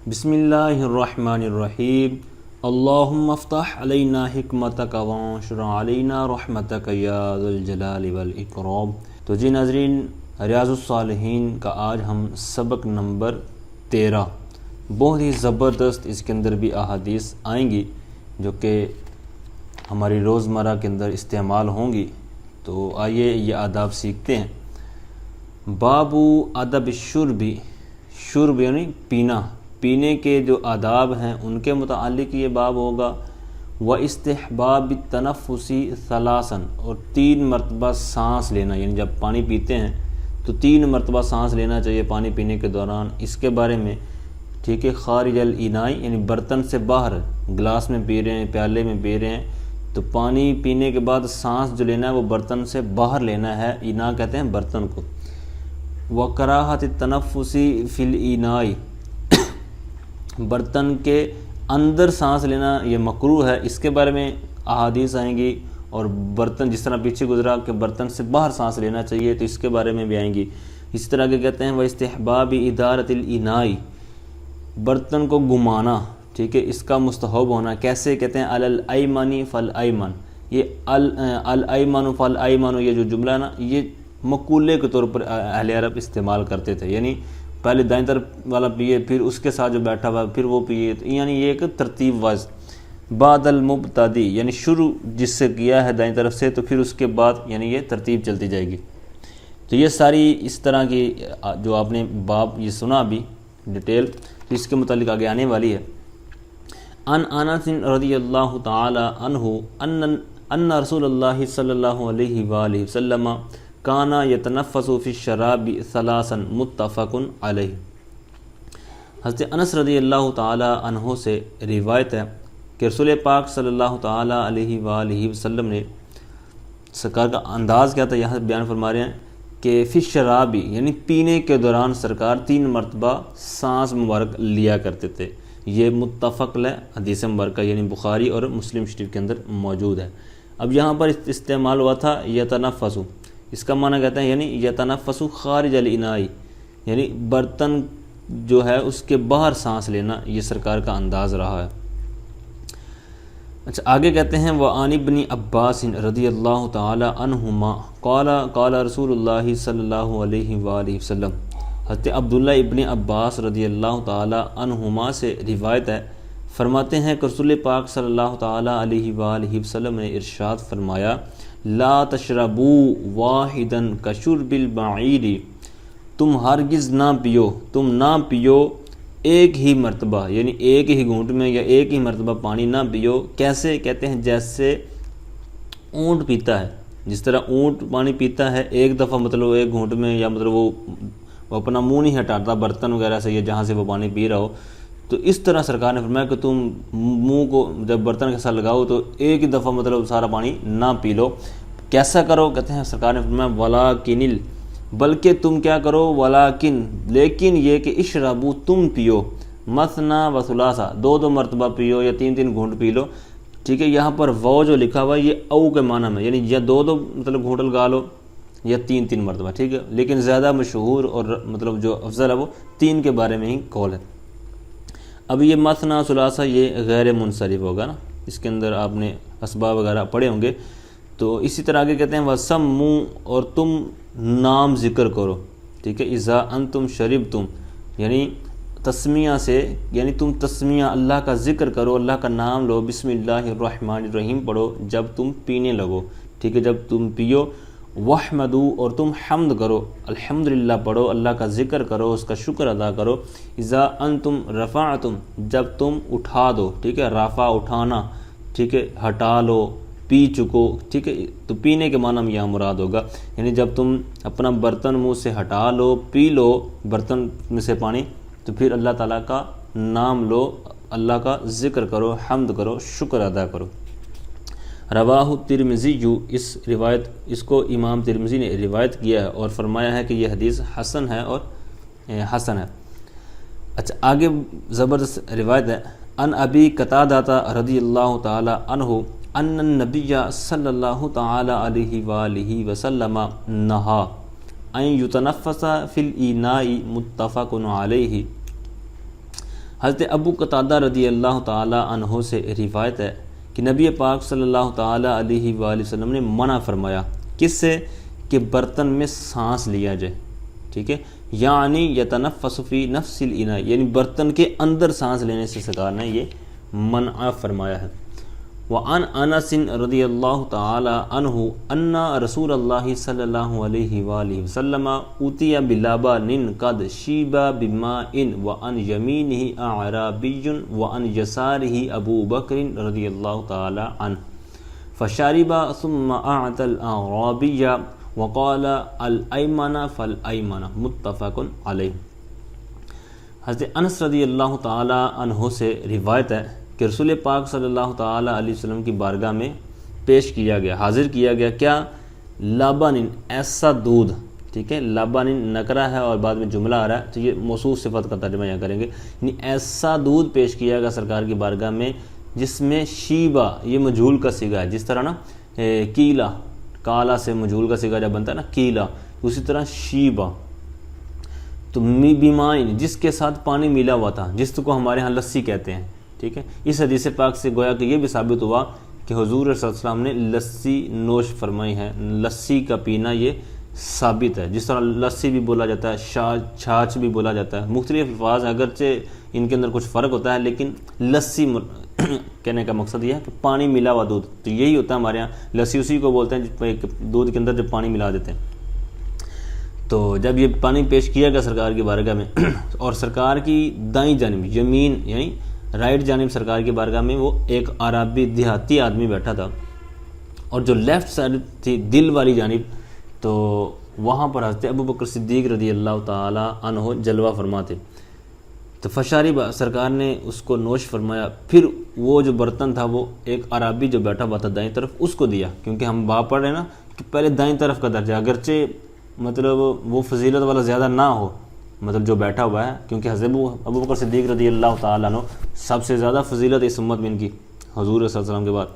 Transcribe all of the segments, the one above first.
بسم اللہ الرحمن الرحیم اللہم افتح علینا حکمتک وانشر علینا رحمتک یا ذی الجلال والاکرام۔ تو جی ناظرین، ریاض الصالحین کا آج ہم سبق نمبر 13، بہت ہی زبردست اس کے اندر بھی احادیث آئیں گی جو کہ ہماری روزمرہ کے اندر استعمال ہوں گی۔ تو آئیے یہ آداب سیکھتے ہیں۔ باب ادب الشرب، شرب یعنی پینے کے جو آداب ہیں ان کے متعلق یہ باب ہوگا۔ واستحباب التنفس ثلاثا، اور 3 مرتبہ سانس لینا، یعنی جب پانی پیتے ہیں تو 3 مرتبہ سانس لینا چاہیے پانی پینے کے دوران، اس کے بارے میں ٹھیک ہے۔ خارج الاناء یعنی برتن سے باہر، گلاس میں پی رہے ہیں، پیالے میں پی رہے ہیں، تو پانی پینے کے بعد سانس جو لینا ہے وہ برتن سے باہر لینا ہے، اناء کہتے ہیں برتن کو۔ وکراھۃ التنفس فی الاناء، برتن کے اندر سانس لینا یہ مکروہ ہے، اس کے بارے میں احادیث آئیں گی۔ اور برتن جس طرح پیچھے گزرا کہ برتن سے باہر سانس لینا چاہیے تو اس کے بارے میں بھی آئیں گی۔ اسی طرح کے کہتے ہیں واستحباب ادارۃ الاناء، برتن کو گھمانا، ٹھیک ہے، اس کا مستحب ہونا۔ کیسے کہتے ہیں؟ علی الایمن فالایمن، یہ الایمن فالایمن یہ جو جملہ ہے نا، یہ مقولے کے طور پر اہل عرب استعمال کرتے تھے، یعنی پہلے دائیں طرف والا پیے، پھر اس کے ساتھ جو بیٹھا ہوا پھر وہ پیے، یعنی یہ ایک ترتیب واز۔ بعد المبتدی یعنی شروع جس سے کیا ہے دائیں طرف سے، تو پھر اس کے بعد یعنی یہ ترتیب چلتی جائے گی۔ تو یہ ساری اس طرح کی جو آپ نے باب یہ سنا ابھی ڈیٹیل، تو اس کے متعلق آگے آنے والی ہے۔ ان انس رضی اللہ تعالی عنہ ان رسول اللہ صلی اللہ علیہ وآلہ وسلم کانا یتنفس فی الشراب ثلاثا متفق علیہ۔ حضرت انس رضی اللہ تعالی عنہ سے روایت ہے کہ رسول پاک صلی اللہ تعالی علیہ وآلہ وسلم نے، سرکار کا انداز کیا تھا یہاں بیان فرما رہے ہیں کہ فی الشراب یعنی پینے کے دوران سرکار 3 مرتبہ سانس مبارک لیا کرتے تھے۔ یہ متفق ہے، حدیث مبارکہ یعنی بخاری اور مسلم شریف کے اندر موجود ہے۔ اب یہاں پر استعمال ہوا تھا یتنفس، اس کا معنی کہتے ہیں یعنی یتنفس خارج الاناء، یعنی برتن جو ہے اس کے باہر سانس لینا، یہ سرکار کا انداز رہا ہے۔ اچھا آگے کہتے ہیں وعن ابن عباس رضی اللہ تعالی عنہما قال قال رسول اللہ صلی اللہ علیہ وآلہ وسلم، حضرت عبداللہ ابن عباس رضی اللہ تعالی عنہما سے روایت ہے، فرماتے ہیں کہ رسول پاک صلی اللہ تعالی علیہ وآلہ وسلم نے ارشاد فرمایا لا تشربوا واحدا کشرب البعیر، تم ہرگز نہ پیو ایک ہی مرتبہ، یعنی ایک ہی گھونٹ میں یا ایک ہی مرتبہ پانی نہ پیو۔ کیسے؟ کہتے ہیں جیسے اونٹ پیتا ہے، جس طرح اونٹ پانی پیتا ہے ایک دفعہ مطلب ایک گھونٹ میں، یا مطلب وہ اپنا منہ نہیں ہٹاتا برتن وغیرہ سے یا جہاں سے وہ پانی پی رہا ہو، تو اس طرح سرکار نے فرمایا کہ تم منہ کو جب برتن کے ساتھ لگاؤ تو ایک ہی دفعہ مطلب سارا پانی نہ پی لو۔ کیسا کرو؟ کہتے ہیں سرکار نے فرمایا ولاکن، بلکہ تم کیا کرو؟ ولاکن، لیکن یہ کہ اشربو، تم پیو، مثنا و ثلاثہ، 2 مرتبہ پیو یا 3 گھونٹ پی لو، ٹھیک ہے۔ یہاں پر وہ جو لکھا ہوا ہے یہ او کے معنی میں، یعنی یا 2 مطلب گھونٹ لگا لو یا 3 مرتبہ، ٹھیک ہے، لیکن زیادہ مشہور اور مطلب جو افضل ہے وہ 3 کے بارے میں ہی قول ہے۔ اب یہ مثنا ثلاثہ یہ غیر منصرف ہوگا نا، اس کے اندر آپ نے اسباب وغیرہ پڑھے ہوں گے۔ تو اسی طرح آگے کہتے ہیں وَسَمُّوا، اور تم نام ذکر کرو، ٹھیک ہے، اذا انتم شربتم، یعنی تسمیہ سے، یعنی تم تسمیہ اللہ کا ذکر کرو، اللہ کا نام لو، بسم اللہ الرحمن الرحیم پڑھو جب تم پینے لگو، ٹھیک ہے، جب تم پیو۔ وَاحْمَدُوا، اور تم حمد کرو، الحمدللہ پڑھو، اللہ کا ذکر کرو، اس کا شکر ادا کرو۔ اذا انتم رفعتم، جب تم اٹھا دو، ٹھیک ہے، رافع اٹھانا، ٹھیک ہے، ہٹا لو، پی چکو، ٹھیک ہے، تو پینے کے معنی میں یہاں مراد ہوگا، یعنی جب تم اپنا برتن منہ سے ہٹا لو، پی لو برتن میں سے پانی، تو پھر اللہ تعالیٰ کا نام لو، اللہ کا ذکر کرو، حمد کرو، شکر ادا کرو۔ رواہ ترمذی، اس کو امام ترمذی نے روایت کیا ہے اور فرمایا ہے کہ یہ حدیث حسن ہے اور حسن ہے۔ اچھا آگے زبردست روایت ہے۔ ان ابی قتادہ رضی اللہ تعالی عنہ ان النبی صلی اللہ تعالی علیہ وآلہ وسلم نہا ان یتنفس فی الاناء، متفق علیہ۔ حضرت ابو قتادہ رضی اللہ تعالی عنہ سے روایت ہے کہ نبی پاک صلی اللہ تعالی علیہ وآلہ وسلم نے منع فرمایا کس سے کہ برتن میں سانس لیا جائے، ٹھیک ہے، یعنی یتنفس فی نفس الاناء، یعنی برتن کے اندر سانس لینے سے سرکار نے یہ منع فرمایا ہے۔ وعن انس رضی اللہ تعالی عنہ ان رسول اللہ صلی اللہ علیہ وآلہ وسلم اوتی بلبن قد شیب بماء وعن یمینہ اعرابی وعن یسارہ ابو بکر رضی اللہ تعالی عنہ فشرب ثم اعطى الاعرابی وقال الایمن فالایمن، متفق علیہ۔ حضرت انس رضی اللہ تعالی عنہ سے روایت ہے کہ رسول پاک صلی اللہ تعالی علیہ وسلم کی بارگاہ میں پیش کیا گیا، حاضر کیا گیا کیا؟ لبن، ایسا دودھ، ٹھیک ہے، لبن نکرہ ہے اور بعد میں جملہ آ رہا ہے تو یہ موصوف صفت کا ترجمہ یہاں کریں گے، یعنی ایسا دودھ پیش کیا گیا سرکار کی بارگاہ میں جس میں شیبہ، یہ مجہول کا صیغہ ہے، جس طرح نا کیلا، کالا سے مجہول کا صیغہ جب بنتا ہے نا کیلا، اسی طرح شیبہ تو بیمائن، جس کے ساتھ پانی ملا ہوا تھا، جس کو ہمارے ہاں لسی کہتے ہیں، ٹھیک ہے۔ اس حدیث پاک سے گویا کہ یہ بھی ثابت ہوا کہ حضور صلی اللہ علیہ وسلم نے لسی نوش فرمائی ہے، لسی کا پینا یہ ثابت ہے، جس طرح لسی بھی بولا جاتا ہے، چھاچھ بھی بولا جاتا ہے، مختلف الفاظ ہیں، اگرچہ ان کے اندر کچھ فرق ہوتا ہے لیکن لسی کہنے کا مقصد یہ ہے کہ پانی ملا ہوا دودھ، تو یہی ہوتا ہے ہمارے یہاں، لسی اسی کو بولتے ہیں دودھ کے اندر جب پانی ملا دیتے ہیں۔ تو جب یہ پانی پیش کیا گیا سرکار کی بارگاہ میں اور سرکار کی دائیں جانب، یمین یعنی رائٹ جانب سرکار کی بارگاہ میں وہ ایک عربی دیہاتی آدمی بیٹھا تھا، اور جو لیفٹ سائڈ تھی دل والی جانب، تو وہاں پر حضرت ابو بکر صدیق رضی اللہ تعالی عنہ جلوہ فرما تھے، تو فشارب، سرکار نے اس کو نوش فرمایا، پھر وہ جو برتن تھا وہ ایک عربی جو بیٹھا ہوا تھا دائیں طرف اس کو دیا، کیونکہ ہم باب پڑھ رہے ہیں نا کہ پہلے دائیں طرف کا درجہ، اگرچہ مطلب وہ فضیلت والا زیادہ نہ ہو، مطلب جو بیٹھا ہوا ہے، کیونکہ حضرت ابو بکر صدیق رضی اللہ تعالیٰ عنہ سب سے زیادہ فضیلت اس امت میں ان کی حضور صلی اللہ علیہ وسلم کے بعد،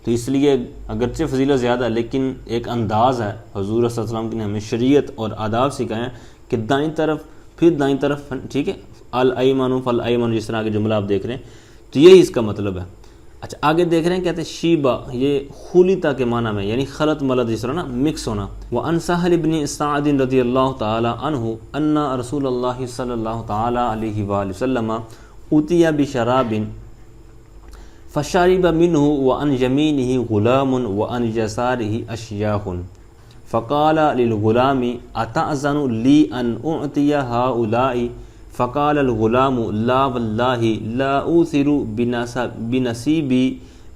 تو اس لیے اگرچہ فضیلت زیادہ ہے لیکن ایک انداز ہے حضور صلی اللہ علیہ وسلم نے ہمیں شریعت اور آداب سکھائے ہیں کہ دائیں طرف پھر دائیں طرف، ٹھیک ہے، الایمن فالایمن، جس طرح کے جملہ آپ دیکھ رہے ہیں، تو یہی اس کا مطلب ہے۔ اچھا آگے دیکھ رہے ہیں، کہتے ہیں شیبہ، یہ خلیطہ کے معنی میں، یعنی خلط ملط، جس طرح نا مکس ہونا۔ وعن سہل بن سعد رضی اللہ تعالی عنہ ان رسول اللہ صلی اللہ تعالی علیہ وآلہ وسلم اوتی بشراب فشرب منہ وعن یمینہ غلام وعن یسارہ اشیاخ فقال للغلام اتأذن لی ان اعطی ہؤلاء فقال الغلام لا واللہ لا اوثر بنصیبی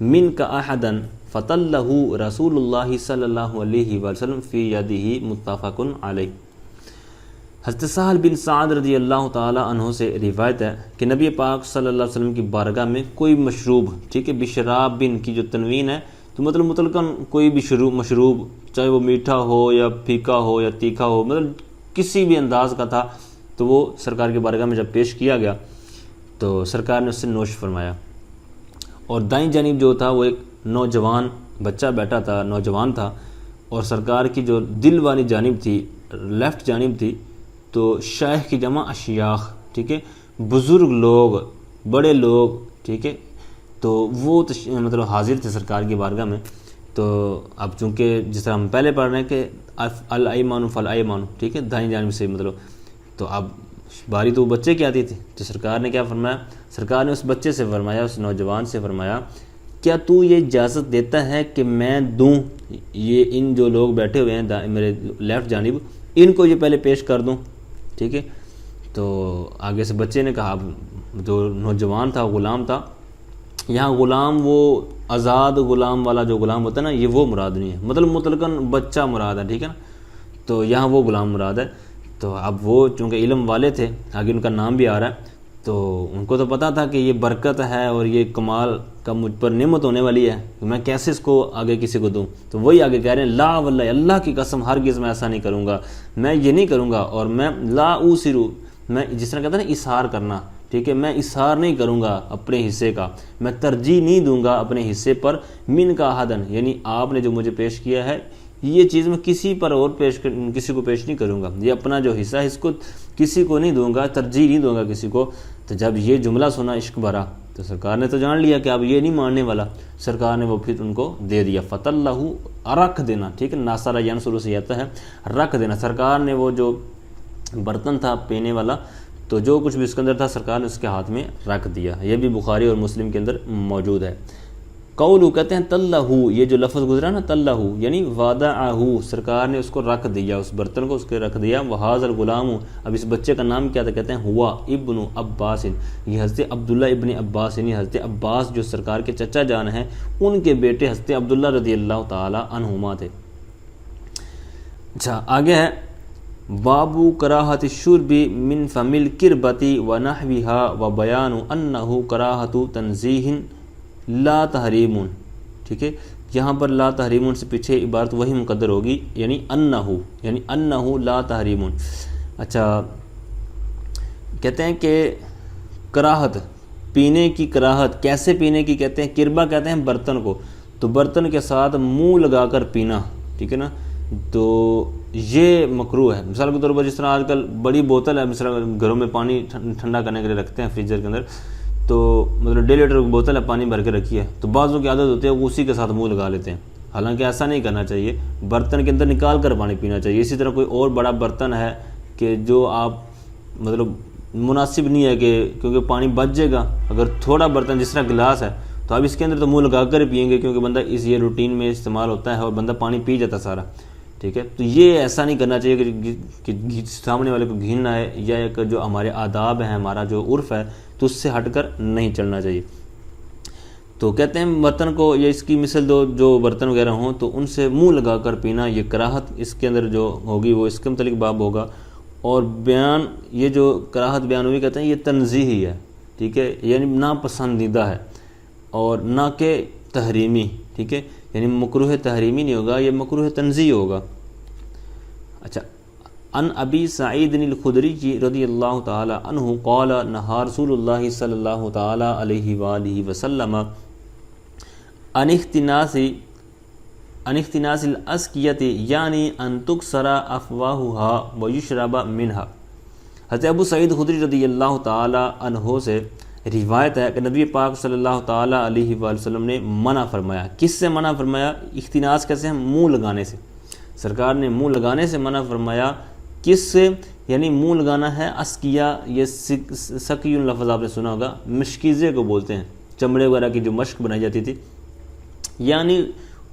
منک احدا فطلہ رسول اللہ صلی اللہ علیہ وسلم فی یدہ، متفق علیہ۔ حضرت سہل بن سعد رضی اللہ تعالی عنہ سے روایت ہے کہ نبی پاک صلی اللہ علیہ وسلم کی بارگاہ میں کوئی مشروب، ٹھیک ہے، بشراب بن کی جو تنوین ہے تو مطلب مطلقاً کوئی بھی مشروب، چاہے وہ میٹھا ہو یا پھیکا ہو یا تیکھا ہو، مطلب کسی بھی انداز کا تھا، تو وہ سرکار کی بارگاہ میں جب پیش کیا گیا تو سرکار نے اس سے نوش فرمایا، اور دائیں جانب جو تھا وہ ایک نوجوان بچہ بیٹھا تھا، نوجوان تھا، اور سرکار کی جو دل والی جانب تھی، لیفٹ جانب تھی، تو شیخ کی جمع اشیاخ، ٹھیک ہے، بزرگ لوگ، بڑے لوگ، ٹھیک ہے، تو وہ مطلب حاضر تھے سرکار کی بارگاہ میں۔ تو اب چونکہ جس طرح ہم پہلے پڑھ رہے ہیں کہ الایمان فالایمان، ٹھیک ہے، دائیں جانب سے مطلب، تو اب باری تو وہ بچے کی آتی تھی، تو سرکار نے کیا فرمایا؟ سرکار نے اس بچے سے فرمایا، اس نوجوان سے فرمایا، کیا تو یہ اجازت دیتا ہے کہ میں دوں، یہ ان جو لوگ بیٹھے ہوئے ہیں میرے لیفٹ جانب، ان کو یہ پہلے پیش کر دوں، ٹھیک ہے۔ تو آگے سے بچے نے کہا، جو نوجوان تھا غلام تھا، یہاں غلام وہ آزاد غلام والا جو غلام ہوتا ہے نا، یہ وہ مراد نہیں ہے، مطلب مطلقاً بچہ مراد ہے، ٹھیک ہے نا، تو یہاں وہ غلام مراد ہے۔ تو اب وہ چونکہ علم والے تھے، آگے ان کا نام بھی آ رہا ہے، تو ان کو تو پتہ تھا کہ یہ برکت ہے اور یہ کمال کا مجھ پر نعمت ہونے والی ہے، کہ میں کیسے اس کو آگے کسی کو دوں، تو وہی آگے کہہ رہے ہیں، لا واللہ، اللہ کی قسم ہرگز میں ایسا نہیں کروں گا، میں یہ نہیں کروں گا، اور میں لا اوسرو، میں جس طرح کہتا ہے نا اظہار کرنا، ٹھیک ہے، میں اظہار نہیں کروں گا اپنے حصے کا، میں ترجیح نہیں دوں گا اپنے حصے پر، من کا حدن، یعنی آپ نے جو مجھے پیش کیا ہے یہ چیز میں کسی پر اور کسی کو پیش نہیں کروں گا، یہ اپنا جو حصہ ہے اس کو کسی کو نہیں دوں گا، ترجیح نہیں دوں گا کسی کو، تو جب یہ جملہ سنا عشق بھرا تو سرکار نے تو جان لیا کہ اب یہ نہیں ماننے والا، سرکار نے وہ پھر ان کو دے دیا، فَتَلَّهُ رکھ دینا، ٹھیک ہے، ناصر ینصر سے آتا ہے رکھ دینا، سرکار نے وہ جو برتن تھا پینے والا تو جو کچھ بھی اس کے اندر تھا سرکار نے اس کے ہاتھ میں رکھ دیا، یہ بھی بخاری اور مسلم کے اندر موجود ہے۔ قولو کہتے ہیں تلہ، یہ جو لفظ گزرا نا تلہ یعنی وادعہ، سرکار نے اس کو رکھ دیا، اس برتن کو اس کے رکھ دیا۔ وہذا الغلام، اب اس بچے کا نام کیا تھا، کہتے ہیں ہوا ابن عباس، یہ حضرت عبداللہ ابن عباس یعنی حضرت عباس جو سرکار کے چچا جان ہیں ان کے بیٹے حضرت عبداللہ رضی اللہ تعالی عنہما تھے۔ اچھا آگے ہے باب کراہۃ الشرب من فم الکربۃ ونحوها وبیان انہ کراہۃ تنزیہ لا تحریمون، ٹھیک ہے، یہاں پر لا تحریمون سے پیچھے عبارت وہی مقدر ہوگی، یعنی انہ لا تحریمون۔ اچھا کہتے ہیں کہ کراہت، پینے کی کراہت، کیسے پینے کی کہتے ہیں، کربا کہتے ہیں برتن کو، تو برتن کے ساتھ منہ لگا کر پینا، ٹھیک ہے نا، تو یہ مکروہ ہے۔ مثال کے طور پر جس طرح آج کل بڑی بوتل ہے، مثلا گھروں میں پانی ٹھنڈا کرنے کے لیے رکھتے ہیں فریزر کے اندر، تو مطلب 1.5 لیٹر کی بوتل ہے پانی بھر کے رکھی ہے، تو بعضوں کی عادت ہوتی ہے وہ اسی کے ساتھ منہ لگا لیتے ہیں، حالانکہ ایسا نہیں کرنا چاہیے، برتن کے اندر نکال کر پانی پینا چاہیے۔ اسی طرح کوئی اور بڑا برتن ہے کہ جو آپ مطلب مناسب نہیں ہے کہ کیونکہ پانی بچ جائے گا، اگر تھوڑا برتن جس طرح گلاس ہے تو اب اس کے اندر تو منہ لگا کر ہی پئیں گے کیونکہ بندہ اس یہ روٹین میں استعمال ہوتا ہے اور بندہ پانی پی جاتا سارا، ٹھیک ہے، تو یہ ایسا نہیں کرنا چاہیے کہ سامنے والے کو گھین نہ آئے، یا ایک جو ہمارے آداب ہیں، ہمارا جو عرف ہے تو اس سے ہٹ کر نہیں چلنا چاہیے۔ تو کہتے ہیں برتن کو یا اس کی مثل دو جو برتن وغیرہ ہوں تو ان سے منہ لگا کر پینا، یہ کراہت اس کے اندر جو ہوگی وہ اس کے متعلق باب ہوگا۔ اور بیان، یہ جو کراہت بیان ہوئی کہتے ہیں یہ تنزیہی ہے، ٹھیک ہے، یعنی ناپسندیدہ ہے اور نہ کہ تحریمی، ٹھیک ہے، یعنی مکروہ تحریمی نہیں ہوگا، یہ مکروہ تنزیہی ہوگا۔ اچھا ان ابی سعید الخدری رضی اللہ تعالی عنہ قال نہى رسول اللہ صلی اللہ تعالی علیہ وآلہ وسلم عن اختناس الاسقیۃ یعنی ان تکسر افواہها ویشرب منها۔ حضرت ابو سعید خدری رضی اللہ تعالی عنہ سے روایت ہے کہ نبی پاک صلی اللہ تعالی علیہ وآلہ وسلم نے منع فرمایا، کس سے منع فرمایا، اختناس کیسے ہیں، منہ لگانے سے، سرکار نے منہ لگانے سے منع فرمایا، کس سے، یعنی منہ لگانا ہے اسکیہ، یہ سکی لفظ آپ نے سنا ہوگا، مشکیزے کو بولتے ہیں، چمڑے وغیرہ کی جو مشق بنائی جاتی تھی، یعنی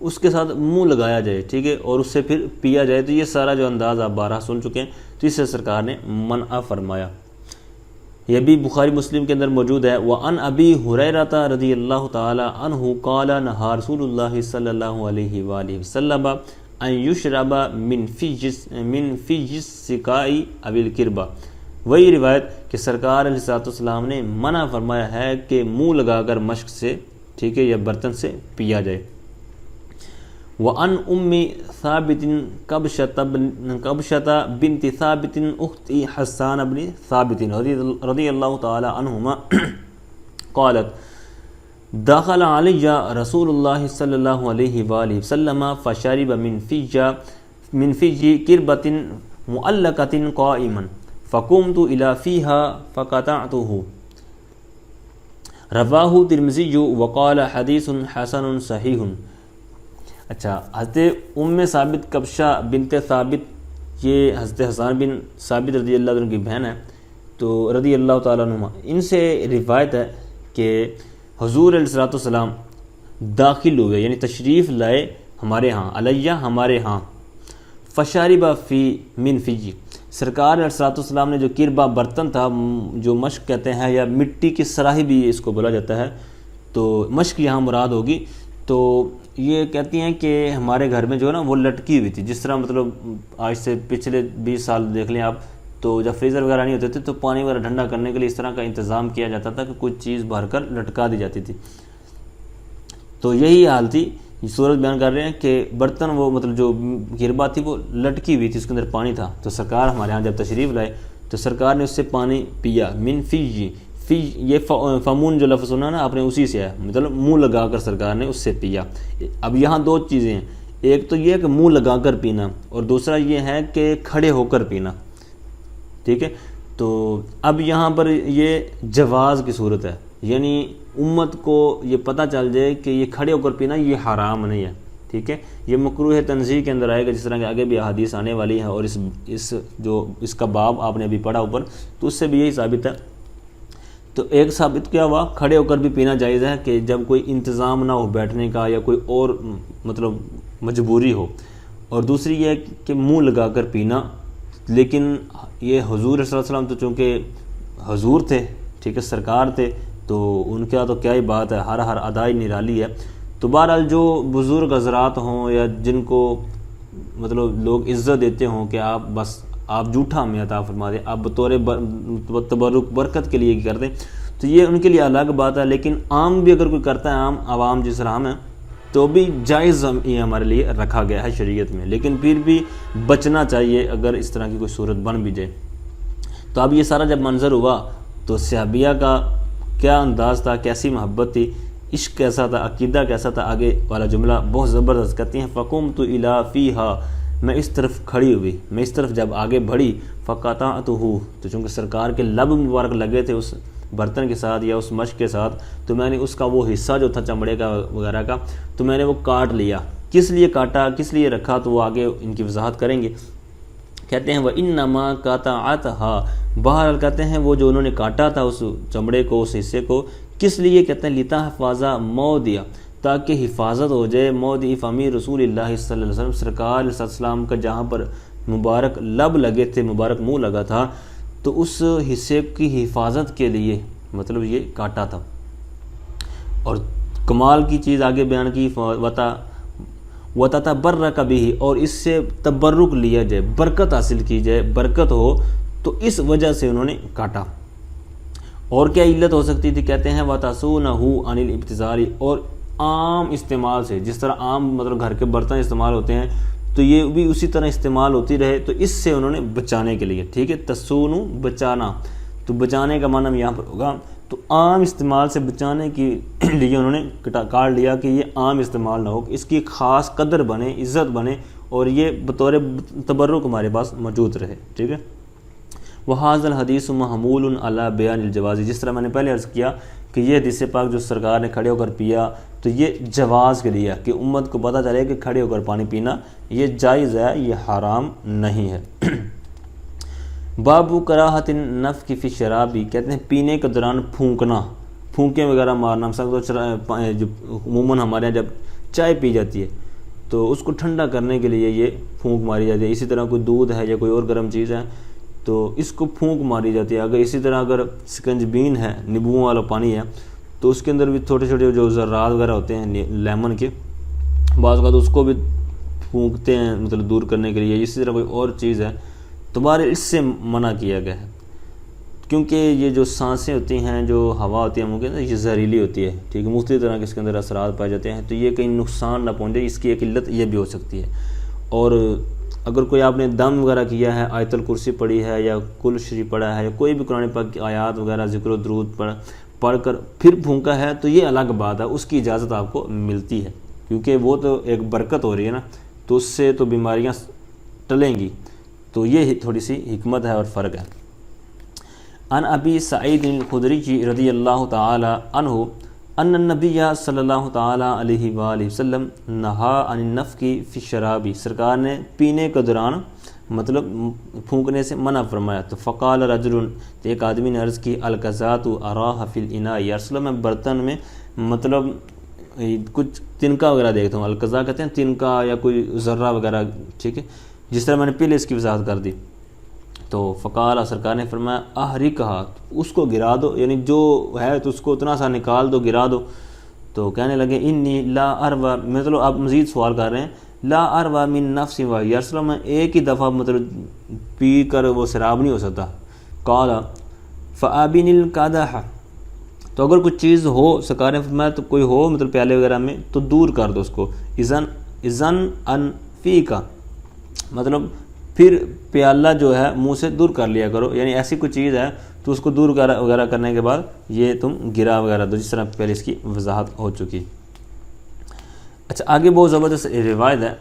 اس کے ساتھ منہ لگایا جائے، ٹھیک ہے، اور اس سے پھر پیا جائے، تو یہ سارا جو انداز آپ بارہ سن چکے ہیں، تو اس سے سرکار نے منع فرمایا۔ یہ بھی بخاری مسلم کے اندر موجود ہے۔ وعن ابی ہریرہ رضی اللہ تعالی عنہ قال نہى رسول اللہ صلی اللہ علیہ وآلہ وسلم ان یشرب من فی السقاء او الکربہ، وہی روایت کہ سرکار علیہ السلام نے منع فرمایا ہے کہ منہ لگا کر مشک سے، ٹھیک ہے، یا برتن سے پیا جائے۔ وعن ام ثابت قبشۃ بنت ثابت اخت حسان بن ثابت رضی اللہ تعالی عنہما قالت دخل علی رسول اللہ صلی اللہ علیہ وآلہ وسلم فشرب من فی کربۃ معلقۃ قائما فقمت الی فیہا فقطعتہ، رواہ ترمذی وقال حدیث حسن صحیح۔ اچھا حضرت ام ثابت قبشہ بنت ثابت، یہ حضرت حسان بن ثابت رضی اللہ عنہ کی بہن ہے، تو رضی اللہ تعالیٰ عنہ، ان سے روایت ہے کہ حضور علیہ السلام داخل ہوئے، یعنی تشریف لائے ہمارے ہاں، علیہ ہمارے ہاں، فشارب فی من فی، سرکار علیہ السلام نے جو کربا برتن تھا، جو مشک کہتے ہیں یا مٹی کی صراحی بھی اس کو بولا جاتا ہے، تو مشک یہاں مراد ہوگی، تو یہ کہتی ہیں کہ ہمارے گھر میں جو ہے نا وہ لٹکی ہوئی تھی، جس طرح مطلب آج سے پچھلے 20 سال دیکھ لیں آپ، تو جب فریزر وغیرہ نہیں ہوتے تھے تو پانی وغیرہ ٹھنڈا کرنے کے لیے اس طرح کا انتظام کیا جاتا تھا کہ کوئی چیز بھر کر لٹکا دی جاتی تھی، تو یہی حال تھی۔ صورت بیان کر رہے ہیں کہ برتن وہ مطلب جو کربا تھی وہ لٹکی ہوئی تھی، اس کے اندر پانی تھا، تو سرکار ہمارے ہاں جب تشریف لائے تو سرکار نے اس سے پانی پیا، من فی، یہ فمون جو لفظ سنا نا آپ نے اسی سے ہے، مطلب منہ لگا کر سرکار نے اس سے پیا۔ اب یہاں دو چیزیں ہیں، ایک تو یہ کہ منہ لگا کر پینا، اور دوسرا یہ ہے کہ کھڑے ہو کر پینا، ٹھیک ہے، تو اب یہاں پر یہ جواز کی صورت ہے، یعنی امت کو یہ پتہ چل جائے کہ یہ کھڑے ہو کر پینا یہ حرام نہیں ہے، ٹھیک ہے، یہ مکروہ تنزیہ کے اندر آئے گا، جس طرح کہ آگے بھی احادیث آنے والی ہیں، اور اس کا باب آپ نے ابھی پڑھا اوپر، تو اس سے بھی یہی ثابت ہے۔ تو ایک ثابت کیا ہوا، کھڑے ہو کر بھی پینا جائز ہے کہ جب کوئی انتظام نہ ہو بیٹھنے کا یا کوئی اور مطلب مجبوری ہو، اور دوسری یہ کہ منہ لگا کر پینا، لیکن یہ حضور صلی اللہ علیہ وسلم تو چونکہ حضور تھے، ٹھیک ہے، سرکار تھے، تو ان کا تو کیا ہی بات ہے، ہر ادائی نرالی ہے۔ تو بہرحال جو بزرگ حضرات ہوں یا جن کو مطلب لوگ عزت دیتے ہوں کہ آپ جھوٹا ہمیں عطا فرما دیں، آپ بطور تبرک برکت کے لیے کر دیں، تو یہ ان کے لیے الگ بات ہے، لیکن عام بھی اگر کوئی کرتا ہے، عام عوام جس طرح ہم ہیں، تو بھی جائز یہ ہمارے لیے رکھا گیا ہے شریعت میں، لیکن پھر بھی بچنا چاہیے اگر اس طرح کی کوئی صورت بن بھی جائے۔ تو اب یہ سارا جب منظر ہوا تو صحابیہ کا کیا انداز تھا، کیسی محبت تھی، عشق کیسا تھا، عقیدہ کیسا تھا، آگے والا جملہ بہت زبردست کہتی ہیں، فقمت الی فیہا، میں اس طرف کھڑی ہوئی، میں اس طرف جب آگے بڑھی، فقطعتہ، تو چونکہ سرکار کے لب مبارک لگے تھے اس برتن کے ساتھ یا اس مشق کے ساتھ، تو میں نے اس کا وہ حصہ جو تھا چمڑے کا وغیرہ کا، تو میں نے وہ کاٹ لیا۔ کس لیے کاٹا، کس لیے رکھا، تو وہ آگے ان کی وضاحت کریں گے۔ کہتے ہیں وَإِنَّمَا قَطَعَتْهَا، بہرحال کہتے ہیں وہ جو انہوں نے کاٹا تھا اس چمڑے کو، اس حصے کو، کس لیے، کہتے ہیں لِتَحْفَظَ مَوْضِعَ، تاکہ حفاظت ہو جائے موضع فمی رسول اللہ صلی اللہ علیہ وسلم، سرکار صلی اللہ علیہ وسلم کا جہاں پر مبارک لب لگے تھے، مبارک منہ لگا تھا، تو اس حصے کی حفاظت کے لیے مطلب یہ کاٹا تھا۔ اور کمال کی چیز آگے بیان کی، وَتَتَبَرَّكَ بِهِ، اور اس سے تبرک لیا جائے، برکت حاصل کی جائے، برکت ہو، تو اس وجہ سے انہوں نے کاٹا۔ اور کیا علت ہو سکتی تھی، کہتے ہیں وَتَصُونَهُ عَنِ الْإِبْتِذَارِ، اور عام استعمال سے، جس طرح عام مطلب گھر کے برتن استعمال ہوتے ہیں، تو یہ بھی اسی طرح استعمال ہوتی رہے، تو اس سے انہوں نے بچانے کے لیے، ٹھیک ہے، تسونو، بچانا، تو بچانے کا معنی یہاں پر ہوگا، تو عام استعمال سے بچانے کے لیے انہوں نے کاٹ لیا کہ یہ عام استعمال نہ ہو، اس کی خاص قدر بنے، عزت بنے، اور یہ بطور تبرک ہمارے پاس موجود رہے، ٹھیک ہے۔ وَهَذَا الْحَدِيثُ مَحْمُولٌ عَلَى بَيَانِ الْجَوَازِ، جس طرح میں نے پہلے عرض کیا کہ یہ حدیث پاک جو سرکار نے کھڑے ہو کر پیا، تو یہ جواز کے لیے، کہ امت کو پتہ چلے کہ کھڑے ہو کر پانی پینا یہ جائز ہے، یہ حرام نہیں ہے۔ باب کراھۃ النفخ فی الشراب، کہتے ہیں پینے کے دوران پھونکنا، پھونکیں وغیرہ مارنا، جو عموماً ہمارے یہاں جب چائے پی جاتی ہے تو اس کو ٹھنڈا کرنے کے لیے یہ پھونک ماری جاتی ہے، اسی طرح کوئی دودھ ہے یا کوئی اور گرم چیز ہے تو اس کو پھونک ماری جاتی ہے۔ اگر اسی طرح اگر سکنجبین ہے، نیبوؤں والا پانی ہے، تو اس کے اندر بھی چھوٹے چھوٹے جو ذرات وغیرہ ہوتے ہیں لیمن کے، بعض اوقات اس کو بھی پھونکتے ہیں مطلب دور کرنے کے لیے، اسی طرح کوئی اور چیز ہے تو بہرحال اس سے منع کیا گیا ہے، کیونکہ یہ جو سانسیں ہوتی ہیں، جو ہوا ہوتی ہے منہ کے اندر، یہ زہریلی ہوتی ہے، ٹھیک ہے، مختلف طرح کے اس کے اندر اثرات پائے جاتے ہیں، تو یہ کہیں نقصان نہ پہنچے، اس کی ایک علت یہ بھی ہو سکتی ہے۔ اور اگر کوئی آپ نے دم وغیرہ کیا ہے، آیت الکرسی پڑھی ہے یا کل شریف پڑھا ہے یا کوئی بھی قرآن پاک کی آیات وغیرہ ذکر و درود پڑھ کر پھر پھونکا ہے، تو یہ الگ بات ہے، اس کی اجازت آپ کو ملتی ہے، کیونکہ وہ تو ایک برکت ہو رہی ہے نا، تو اس سے تو بیماریاں ٹلیں گی، تو یہ تھوڑی سی حکمت ہے اور فرق ہے۔ عن ابی سعید الخدری رضی اللہ تعالی عنہ ان النبی صلی اللہ تعالی علیہ وآلہ وسلم نہا عن النفخ فی الشراب، سرکار نے پینے کے دوران مطلب پھونکنے سے منع فرمایا۔ تو فقال رجل، ایک آدمی نے عرض کی، القذات اراہ فی الاناء، یا رسول اللہ میں برتن میں مطلب کچھ تنکا وغیرہ دیکھتا ہوں، القذا کہتے ہیں تنکا یا کوئی ذرہ وغیرہ، ٹھیک ہے، جس طرح میں نے پہلے اس کی وضاحت کر دی۔ تو فقال، سرکار نے فرمایا، احرقھا، اس کو گرا دو، یعنی جو ہے تو اس کو اتنا سا نکال دو، گرا دو۔ تو کہنے لگے انی لا اروا، مطلب آپ مزید سوال کر رہے ہیں، لا اروا من نفس واحد، یا رسول اللہ میں ایک ہی دفعہ مطلب پی کر وہ شراب نہیں ہو سکتا۔ قال فابن القدح، تو اگر کوئی چیز ہو، سرکار نے فرمایا تو کوئی ہو مطلب پیالے وغیرہ میں تو دور کر دو اس کو، اذن ان فی کا، مطلب پھر پیالہ جو ہے منہ سے دور کر لیا کرو، یعنی ایسی کوئی چیز ہے تو اس کو دور وغیرہ کرنے کے بعد یہ تم گرا وغیرہ دو، جس طرح پہلے اس کی وضاحت ہو چکی۔ اچھا، آگے بہت زبردست روایت ہے،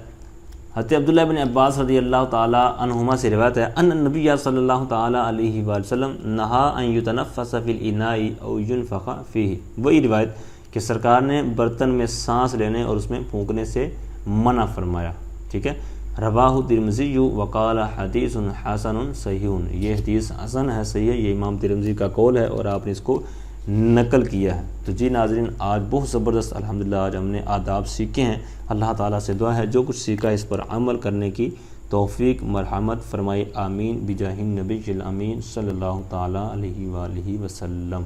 حضرت عبداللہ بن عباس رضی اللہ تعالیٰ عنہما سے روایت ہے ان النبی صلی اللہ تعالیٰ علیہ وآلہ وسلم نہا ان یتنفس فی الاناء او ینفخ فیہ، وہی روایت کہ سرکار نے برتن میں سانس لینے اور اس میں پھونکنے سے منع فرمایا، ٹھیک ہے۔ رواہ ترمذی وقال حدیث حسن صحیح، یہ حدیث حسن ہے، صحیح ہے، یہ امام ترمذی کا قول ہے اور آپ نے اس کو نقل کیا ہے۔ تو جی ناظرین، آج بہت زبردست الحمدللہ آج ہم نے آداب سیکھے ہیں۔ اللہ تعالیٰ سے دعا ہے جو کچھ سیکھا اس پر عمل کرنے کی توفیق مرحمت فرمائے، آمین بجاہ النبی الامین صلی اللہ تعالیٰ علیہ وآلہ وسلم۔